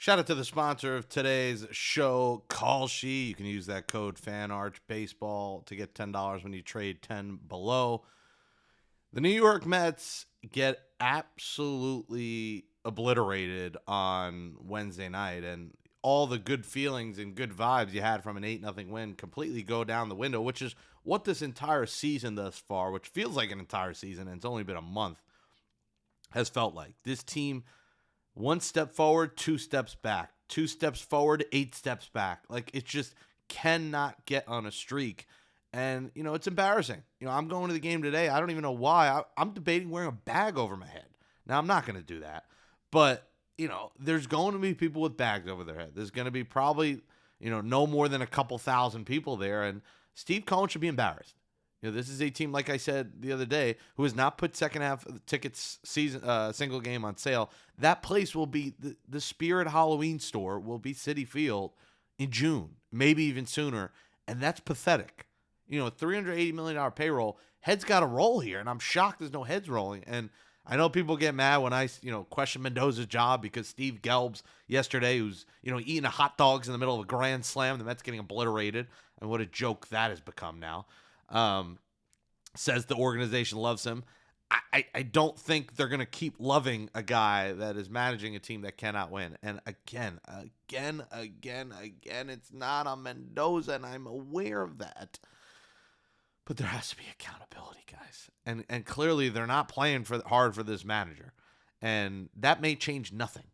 Shout out to the sponsor of today's show, Kalshi. You can use that code FANARCHBASEBALL to get $10 when you trade 10 below. The New York Mets get absolutely obliterated on Wednesday night, and all the good feelings and good vibes you had from an 8-0 win completely go down the window, which is what this entire season thus far, which feels like an entire season, and it's only been a month, has felt like. This team, one step forward, two steps back. 2 steps forward, 8 steps back. Like, it just cannot get on a streak. And, it's embarrassing. I'm going to the game today. I don't even know why. I'm debating wearing a bag over my head. Now, I'm not going to do that. But, there's going to be people with bags over their head. There's going to be probably, no more than a couple thousand people there. And Steve Cohen should be embarrassed. This is a team, like I said the other day, who has not put second half of the tickets single game on sale. That place will be the Spirit Halloween store will be Citi Field in June, maybe even sooner, and that's pathetic. $380 million payroll, heads got to roll here, and I'm shocked there's no heads rolling. And I know people get mad when I question Mendoza's job because Steve Gelb's yesterday, who's eating hot dogs in the middle of a grand slam, the Mets getting obliterated, and what a joke that has become now. Says the organization loves him. I don't think they're going to keep loving a guy that is managing a team that cannot win. And again, it's not on Mendoza, and I'm aware of that. But there has to be accountability, guys. And clearly they're not playing hard for this manager. And that may change nothing.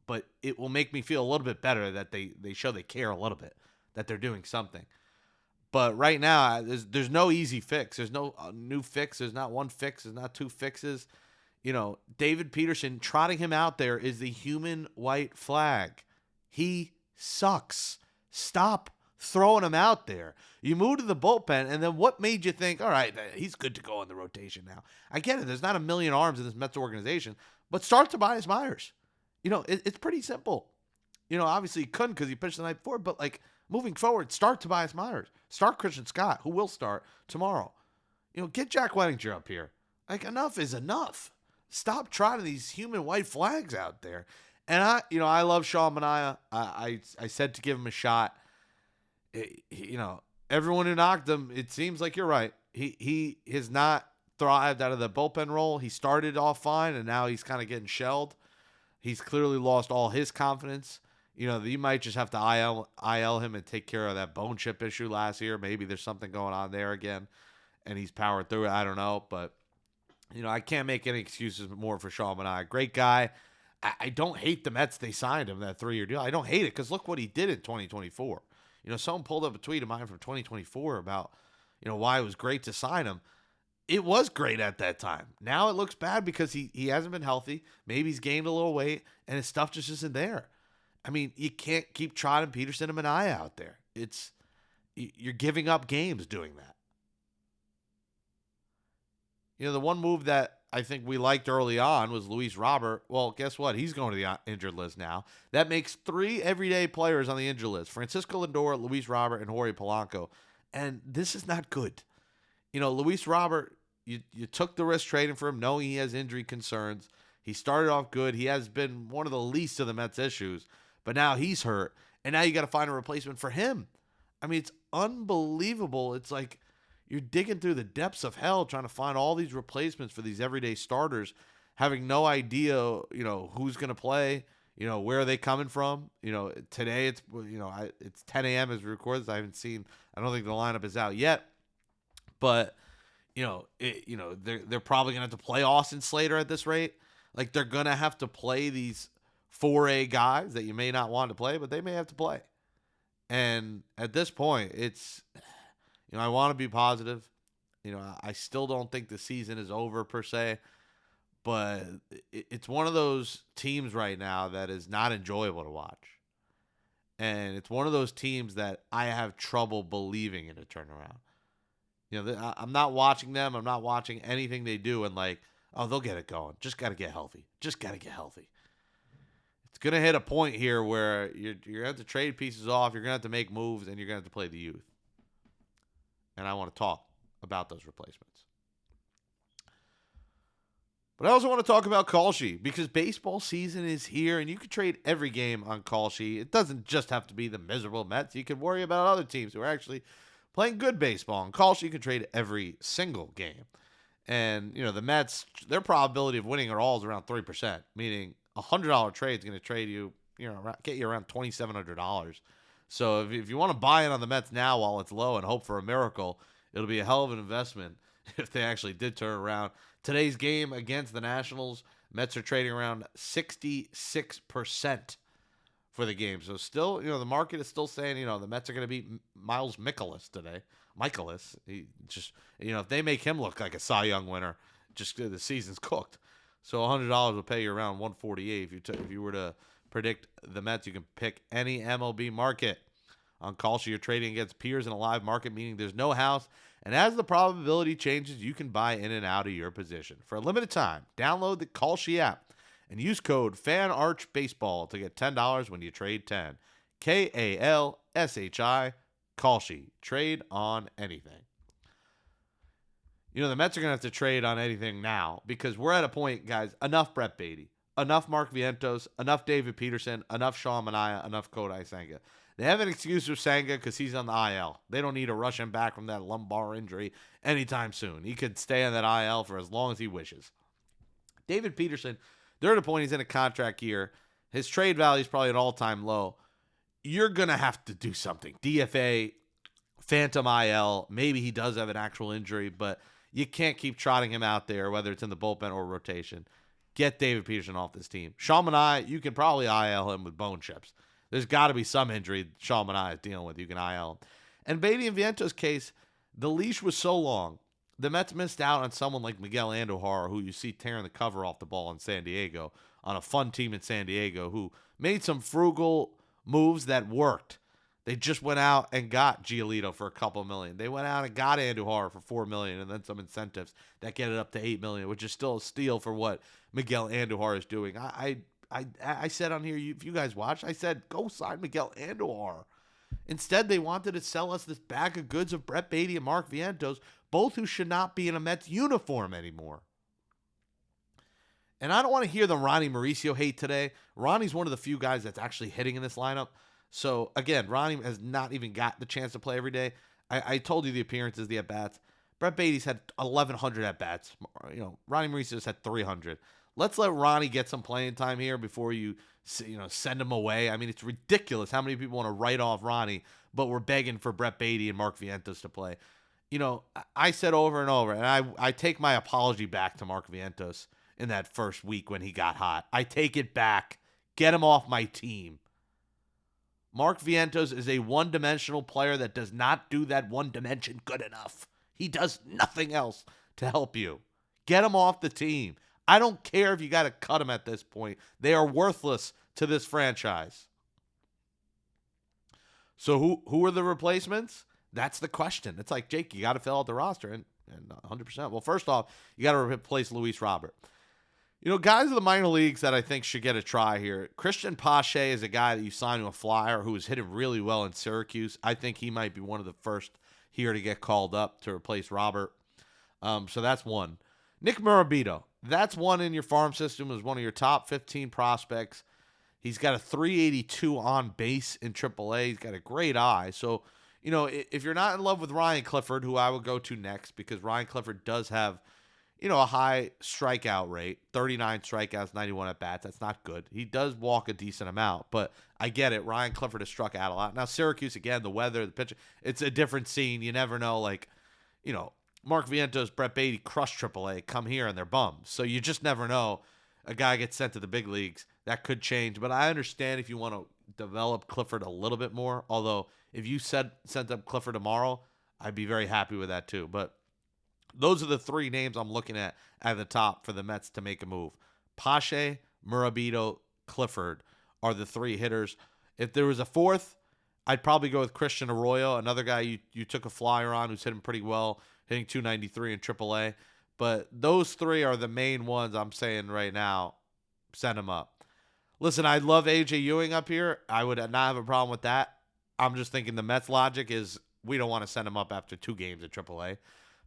But it will make me feel a little bit better that they show they care a little bit, that they're doing something. But right now, there's no easy fix. There's no new fix. There's not one fix. There's not two fixes. David Peterson, trotting him out there is the human white flag. He sucks. Stop throwing him out there. You moved to the bullpen, and then what made you think, all right, he's good to go in the rotation now? I get it. There's not a million arms in this Mets organization, but start Tobias Myers. It's pretty simple. Obviously he couldn't because he pitched the night before, but moving forward, start Tobias Myers. Start Christian Scott, who will start tomorrow. Get Jack Wettinger up here. Enough is enough. Stop trotting these human white flags out there. And I love Sean Manaea. I said to give him a shot. Everyone who knocked him, it seems like you're right. He has not thrived out of the bullpen role. He started off fine, and now he's kind of getting shelled. He's clearly lost all his confidence. You might just have to IL him and take care of that bone chip issue last year. Maybe there's something going on there again, and he's powered through it. I don't know, but I can't make any excuses more for Sean Manaea. Great guy. I don't hate the Mets. They signed him that 3-year deal. I don't hate it because look what he did in 2024. Someone pulled up a tweet of mine from 2024 about why it was great to sign him. It was great at that time. Now it looks bad because he hasn't been healthy. Maybe he's gained a little weight, and his stuff just isn't there. I mean, you can't keep trotting Peterson and Manaea out there. You're giving up games doing that. The one move that I think we liked early on was Luis Robert. Well, guess what? He's going to the injured list now. That makes 3 everyday players on the injured list: Francisco Lindor, Luis Robert, and Jorge Polanco. And this is not good. Luis Robert, you took the risk trading for him knowing he has injury concerns. He started off good. He has been one of the least of the Mets' issues. But now he's hurt, and now you got to find a replacement for him. I mean, it's unbelievable. It's like you're digging through the depths of hell trying to find all these replacements for these everyday starters, having no idea, who's going to play, where are they coming from. Today it's, it's 10 a.m. as we record this. I don't think the lineup is out yet, but, they're probably going to have to play Austin Slater at this rate. They're going to have to play these 4A guys that you may not want to play, but they may have to play. And at this point, it's, I want to be positive. I still don't think the season is over per se, but it's one of those teams right now that is not enjoyable to watch. And it's one of those teams that I have trouble believing in a turnaround. I'm not watching them. I'm not watching anything they do and they'll get it going. Just got to get healthy. It's going to hit a point here where you're going to have to trade pieces off, you're going to have to make moves, and you're going to have to play the youth. And I want to talk about those replacements. But I also want to talk about Kalshi because baseball season is here and you can trade every game on Kalshi. It doesn't just have to be the miserable Mets. You can worry about other teams who are actually playing good baseball. On Kalshi, you can trade every single game. And, the Mets, their probability of winning it all is around 3%, meaning a $100 trade is going to trade you, get you around $2,700. So if you want to buy in on the Mets now while it's low and hope for a miracle, it'll be a hell of an investment if they actually did turn around. Today's game against the Nationals, Mets are trading around 66% for the game. So still, the market is still saying, the Mets are going to beat Miles Mikolas today. He just, if they make him look like a Cy Young winner, just the season's cooked. So $100 will pay you around 148. If you were to predict the Mets, you can pick any MLB market. On Kalshi, you're trading against peers in a live market, meaning there's no house. And as the probability changes, you can buy in and out of your position. For a limited time, download the Kalshi app and use code FANARCHBASEBALL to get $10 when you trade 10. KALSHI, Kalshi. Trade on anything. The Mets are going to have to trade on anything now because we're at a point, guys, enough Brett Beatty, enough Mark Vientos, enough David Peterson, enough Sean Manaea, enough Kodai Senga. They have an excuse for Senga because he's on the IL. They don't need to rush him back from that lumbar injury anytime soon. He could stay on that IL for as long as he wishes. David Peterson, they're at a point he's in a contract year. His trade value is probably an all-time low. You're going to have to do something. DFA, phantom IL, maybe he does have an actual injury, but you can't keep trotting him out there, whether it's in the bullpen or rotation. Get David Peterson off this team. Sean Manaea, you can probably IL him with bone chips. There's got to be some injury Sean Manaea is dealing with. You can IL him. And Beatty and Vientos' case, the leash was so long. The Mets missed out on someone like Miguel Andujar, who you see tearing the cover off the ball in San Diego, on a fun team in San Diego, who made some frugal moves that worked. They just went out and got Giolito for a couple million. They went out and got Andujar for $4 million, and then some incentives that get it up to $8 million, which is still a steal for what Miguel Andujar is doing. I said on here, if you guys watched, I said, go sign Miguel Andujar. Instead, they wanted to sell us this bag of goods of Brett Beatty and Mark Vientos, both who should not be in a Mets uniform anymore. And I don't want to hear the Ronnie Mauricio hate today. Ronnie's one of the few guys that's actually hitting in this lineup. So, again, Ronnie has not even got the chance to play every day. I told you the appearances, the at-bats. Brett Beatty's had 1,100 at-bats. Ronnie Mauricio's had 300. Let's let Ronnie get some playing time here before you send him away. I mean, it's ridiculous how many people want to write off Ronnie, but we're begging for Brett Beatty and Mark Vientos to play. I said over and over, and I take my apology back to Mark Vientos in that first week when he got hot. I take it back. Get him off my team. Mark Vientos is a one-dimensional player that does not do that one dimension good enough. He does nothing else to help you. Get him off the team. I don't care if you got to cut him at this point. They are worthless to this franchise. So who are the replacements? That's the question. It's like, Jake, you got to fill out the roster, and 100%. Well, first off, you got to replace Luis Robert. Guys in the minor leagues that I think should get a try here. Christian Pache is a guy that you signed to a flyer who was hitting really well in Syracuse. I think he might be one of the first here to get called up to replace Robert. So that's one. Nick Murabito. That's one in your farm system as one of your top 15 prospects. He's got a 382 on base in AAA. He's got a great eye. So, if you're not in love with Ryan Clifford, who I would go to next, because Ryan Clifford does have, a high strikeout rate, 39 strikeouts, 91 at-bats. That's not good. He does walk a decent amount, but I get it. Ryan Clifford has struck out a lot. Now, Syracuse, again, the weather, the pitch, it's a different scene. You never know, Mark Vientos, Brett Beatty crushed AAA, come here and they're bums. So you just never know. A guy gets sent to the big leagues. That could change. But I understand if you want to develop Clifford a little bit more. Although, if you sent up Clifford tomorrow, I'd be very happy with that too. But those are the three names I'm looking at the top for the Mets to make a move. Pache, Murabito, Clifford are the three hitters. If there was a fourth, I'd probably go with Christian Arroyo, another guy you took a flyer on who's hitting pretty well, hitting 293 in AAA. But those three are the main ones I'm saying right now. Send them up. Listen, I love A.J. Ewing up here. I would not have a problem with that. I'm just thinking the Mets logic is we don't want to send him up after 2 games at AAA.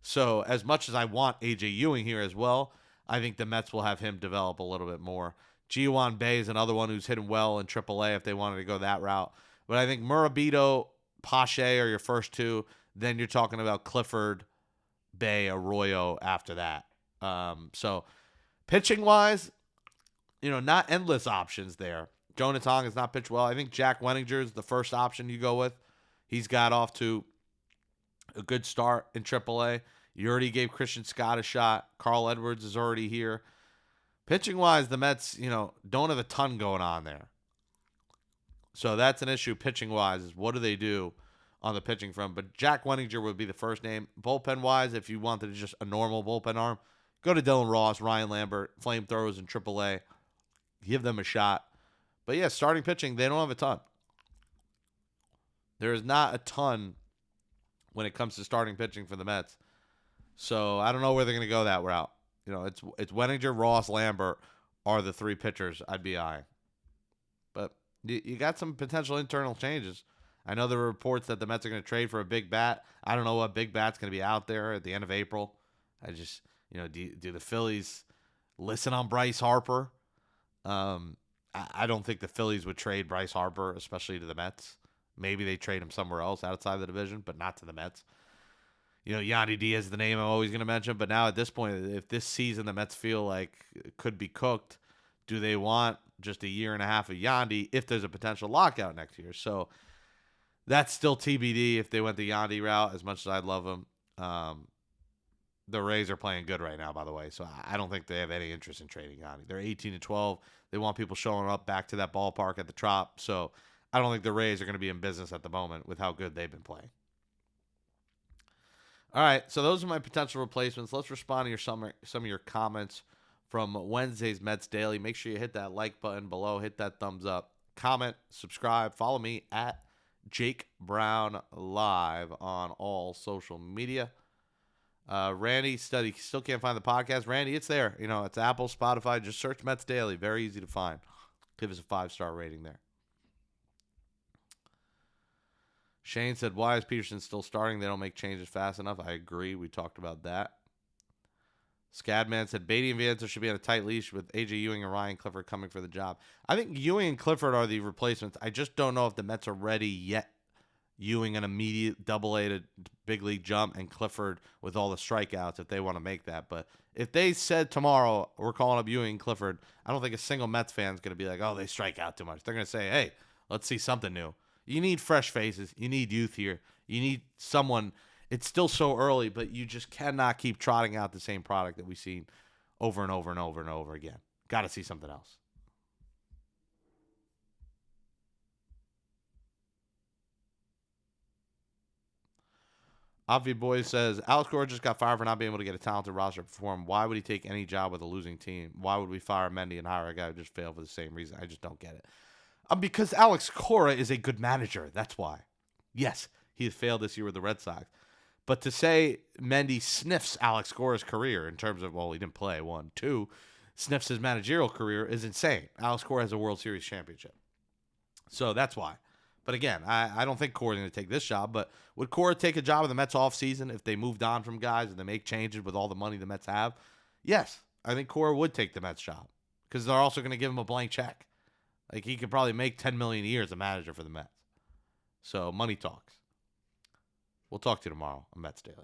So as much as I want A.J. Ewing here as well, I think the Mets will have him develop a little bit more. Ji-Hwan Bae is another one who's hitting well in AAA if they wanted to go that route. But I think Murabito, Pache are your first two. Then you're talking about Clifford, Bay, Arroyo after that. So pitching wise, not endless options there. Jonas Hong has not pitched well. I think Jack Wenninger is the first option you go with. He's got off to a good start in AAA. You already gave Christian Scott a shot. Carl Edwards is already here. Pitching wise, the Mets, don't have a ton going on there. So that's an issue pitching wise, is what do they do on the pitching front? But Jack Wenninger would be the first name. Bullpen wise, if you wanted just a normal bullpen arm, go to Dylan Ross, Ryan Lambert, flamethrowers in AAA. Give them a shot. But yeah, starting pitching, they don't have a ton. There is not a ton when it comes to starting pitching for the Mets. So I don't know where they're going to go that route. It's Wenninger, Ross, Lambert are the three pitchers I'd be eyeing. But you got some potential internal changes. I know there were reports that the Mets are going to trade for a big bat. I don't know what big bat's going to be out there at the end of April. I just, do the Phillies listen on Bryce Harper? I don't think the Phillies would trade Bryce Harper, especially to the Mets. Maybe they trade him somewhere else outside the division, but not to the Mets. Yandy Diaz is the name I'm always going to mention, but now at this point, if this season the Mets feel like it could be cooked, do they want just a year and a half of Yandy if there's a potential lockout next year? So that's still TBD if they went the Yandy route, as much as I'd love them. The Rays are playing good right now, by the way, so I don't think they have any interest in trading Yandy. They're 18-12. They want people showing up back to that ballpark at the Trop, so I don't think the Rays are going to be in business at the moment with how good they've been playing. All right, so those are my potential replacements. Let's respond to some of your comments from Wednesday's Mets Daily. Make sure you hit that like button below, hit that thumbs up, comment, subscribe, follow me at Jake Brown Live on all social media. Randy said he still can't find the podcast. Randy, it's there. It's Apple, Spotify. Just search Mets Daily. Very easy to find. Give us a 5-star rating there. Shane said, why is Peterson still starting? They don't make changes fast enough. I agree. We talked about that. Scadman said, Beatty and Vienza should be on a tight leash with A.J. Ewing and Ryan Clifford coming for the job. I think Ewing and Clifford are the replacements. I just don't know if the Mets are ready yet. Ewing an immediate double-A to big league jump, and Clifford with all the strikeouts if they want to make that. But if they said tomorrow, we're calling up Ewing and Clifford, I don't think a single Mets fan is going to be like, oh, they strike out too much. They're going to say, hey, let's see something new. You need fresh faces. You need youth here. You need someone. It's still so early, but you just cannot keep trotting out the same product that we've seen over and over and over and over again. Got to see something else. Avi Boy says, Alex Cora just got fired for not being able to get a talented roster to perform. Why would he take any job with a losing team? Why would we fire Mendy and hire a guy who just failed for the same reason? I just don't get it. Because Alex Cora is a good manager. That's why. Yes, he has failed this year with the Red Sox. But to say Mendy sniffs Alex Cora's career in terms of, well, he didn't play, 1. 2, sniffs his managerial career is insane. Alex Cora has a World Series championship. So that's why. But again, I don't think Cora's going to take this job. But would Cora take a job in the Mets offseason if they moved on from guys and they make changes with all the money the Mets have? Yes, I think Cora would take the Mets job because they're also going to give him a blank check. Like, he could probably make $10 million a year as a manager for the Mets. So, money talks. We'll talk to you tomorrow on Mets Daily.